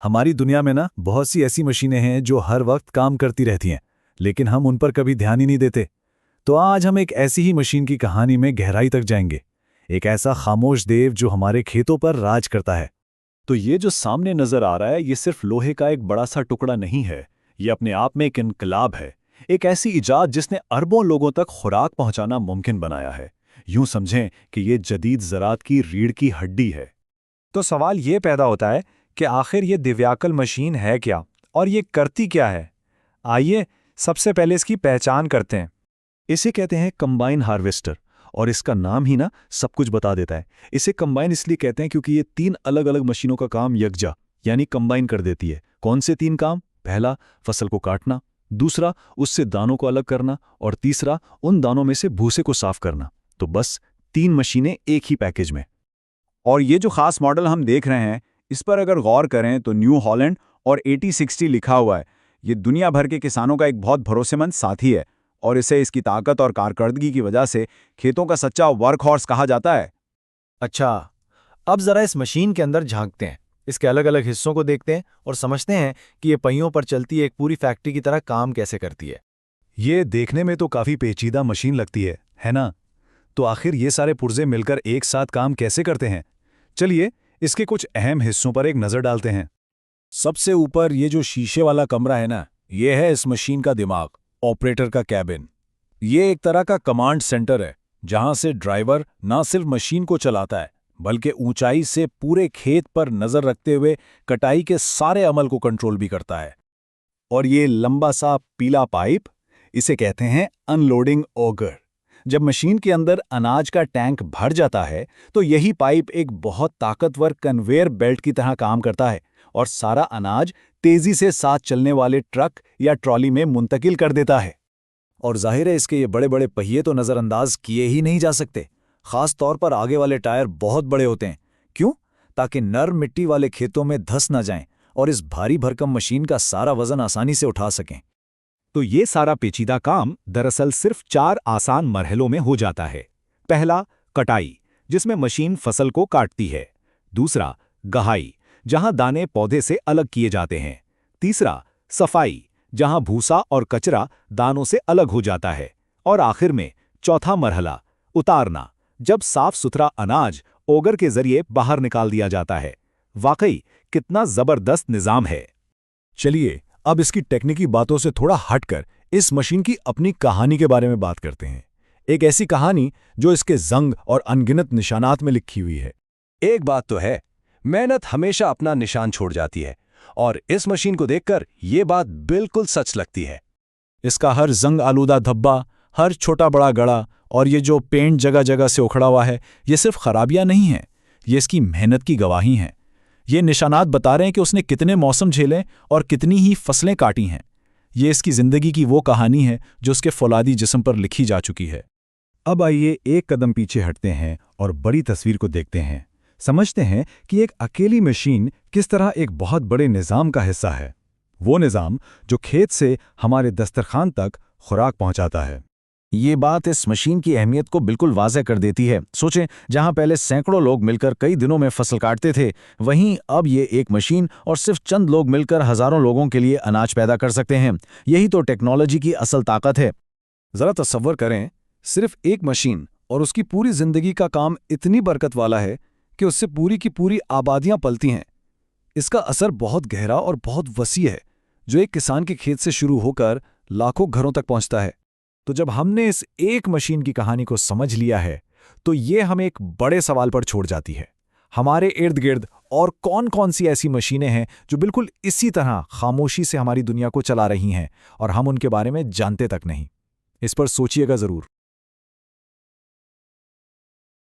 हमारी दुनिया में ना बहुत सी ऐसी मशीनें हैं जो हर वक्त काम करती रहती हैं, लेकिन हम उन पर कभी ध्यान ही नहीं देते। तो आज हम एक ऐसी ही मशीन की कहानी में गहराई तक जाएंगे। एक ऐसा खामोश देव जो हमारे खेतों पर राज करता है। तो ये जो सामने नजर आ रहा है, ये सिर्फ लोहे का एक बड़ा सा टुकड़ा नहीं है। ये अपने आप में एक इनकलाब है। एक ऐसी इजाद जिसने अरबों लोगों तक खुराक पहुंचाना मुमकिन बनाया है। यूं समझें कि ये जदीद ज़राअत की रीढ़ की हड्डी है। तो सवाल ये पैदा होता है कि आखिर ये दिव्याकल मशीन है क्या और ये करती क्या है। आइए सबसे पहले इसकी पहचान करते हैं। इसे कहते हैं कंबाइन हार्वेस्टर, और इसका नाम ही ना सब कुछ बता देता है। इसे कंबाइन इसलिए कहते हैं क्योंकि ये 3 अलग अलग मशीनों का काम यकजा यानी कंबाइन कर देती है। कौन से 3 काम? पहला, फसल को काटना, दूसरा, उससे दानों को अलग करना, और तीसरा, उन दानों में से भूसे को साफ करना। तो बस 3 मशीनें एक ही पैकेज में। और ये जो खास मॉडल हम देख रहे हैं, इस पर अगर गौर करें तो न्यू हॉलैंड और 8060 लिखा हुआ है। ये दुनिया भर के किसानों का एक बहुत भरोसेमंद साथी है, और इसे इसकी ताकत और कारकर्दगी की वजह से खेतों का सच्चा वर्कहॉर्स कहा जाता है। अच्छा, अब जरा इस मशीन के अंदर झांकते हैं, इसके अलग अलग हिस्सों को देखते हैं और समझते हैं कि ये पहियों पर चलती एक पूरी फैक्ट्री की तरह काम कैसे करती है। ये देखने में तो काफ़ी पेचीदा मशीन लगती है ना? तो आखिर ये सारे पुर्जे मिलकर एक साथ काम कैसे करते हैं? चलिए इसके कुछ अहम हिस्सों पर एक नज़र डालते हैं। सबसे ऊपर ये जो शीशे वाला कमरा है ना, ये है इस मशीन का दिमाग, ऑपरेटर का कैबिन। ये एक तरह का कमांड सेंटर है, जहां से ड्राइवर ना सिर्फ मशीन को चलाता है, बल्कि ऊंचाई से पूरे खेत पर नजर रखते हुए कटाई के सारे अमल को कंट्रोल भी करता है। और ये लंबा सा पीला पाइप, इसे कहते हैं अनलोडिंग ऑगर। जब मशीन के अंदर अनाज का टैंक भर जाता है, तो यही पाइप एक बहुत ताकतवर कन्वेयर बेल्ट की तरह काम करता है और सारा अनाज तेजी से साथ चलने वाले ट्रक या ट्रॉली में मुंतकिल कर देता है। और जाहिर है इसके ये बड़े बड़े पहिए तो नज़रअंदाज किए ही नहीं जा सकते। खास तौर पर आगे वाले टायर बहुत बड़े होते हैं। क्यों? ताकि नर्म मिट्टी वाले खेतों में धंस न जाएं और इस भारी भरकम मशीन का सारा वजन आसानी से उठा सकें। तो ये सारा पेचीदा काम दरअसल सिर्फ 4 आसान मरहलों में हो जाता है। पहला, कटाई, जिसमें मशीन फसल को काटती है। दूसरा, गहाई, जहां दाने पौधे से अलग किए जाते हैं। तीसरा, सफाई, जहां भूसा और कचरा दानों से अलग हो जाता है। और आखिर में चौथा मरहला, उतारना, जब साफ सुथरा अनाज ओगर के जरिए बाहर निकाल दिया जाता है। वाकई कितना जबरदस्त निजाम है। चलिए अब इसकी टेक्निकी बातों से थोड़ा हटकर इस मशीन की अपनी कहानी के बारे में बात करते हैं। एक ऐसी कहानी जो इसके जंग और अनगिनत निशानात में लिखी हुई है। एक बात तो है, मेहनत हमेशा अपना निशान छोड़ जाती है, और इस मशीन को देखकर ये बात बिल्कुल सच लगती है। इसका हर जंग आलूदा धब्बा, हर छोटा बड़ा गड़ा और ये जो पेंट जगह जगह से उखड़ा हुआ है, ये सिर्फ खराबियां नहीं हैं, ये इसकी मेहनत की गवाही हैं। ये निशानात बता रहे हैं कि उसने कितने मौसम झेले और कितनी ही फसलें काटी हैं। ये इसकी ज़िंदगी की वो कहानी है जो उसके फौलादी जिस्म पर लिखी जा चुकी है। अब आइए एक कदम पीछे हटते हैं और बड़ी तस्वीर को देखते हैं। समझते हैं कि एक अकेली मशीन किस तरह एक बहुत बड़े निज़ाम का हिस्सा है। वो निज़ाम जो खेत से हमारे दस्तरखान तक खुराक पहुंचाता है। ये बात इस मशीन की अहमियत को बिल्कुल वाज़ेह कर देती है। सोचें, जहां पहले सैकड़ों लोग मिलकर कई दिनों में फसल काटते थे, वहीं अब ये एक मशीन और सिर्फ चंद लोग मिलकर हज़ारों लोगों के लिए अनाज पैदा कर सकते हैं। यही तो टेक्नोलॉजी की असल ताकत है। ज़रा तसव्वुर करें, सिर्फ एक मशीन और उसकी पूरी जिंदगी का काम इतनी बरकत वाला है कि उससे पूरी की पूरी आबादियां पलती हैं। इसका असर बहुत गहरा और बहुत वसी है, जो एक किसान के खेत से शुरू होकर लाखों घरों तक पहुंचता है। तो जब हमने इस एक मशीन की कहानी को समझ लिया है, तो ये हमें एक बड़े सवाल पर छोड़ जाती है। हमारे इर्द गिर्द और कौन कौन सी ऐसी मशीनें हैं जो बिल्कुल इसी तरह खामोशी से हमारी दुनिया को चला रही हैं और हम उनके बारे में जानते तक नहीं? इस पर सोचिएगा ज़रूर।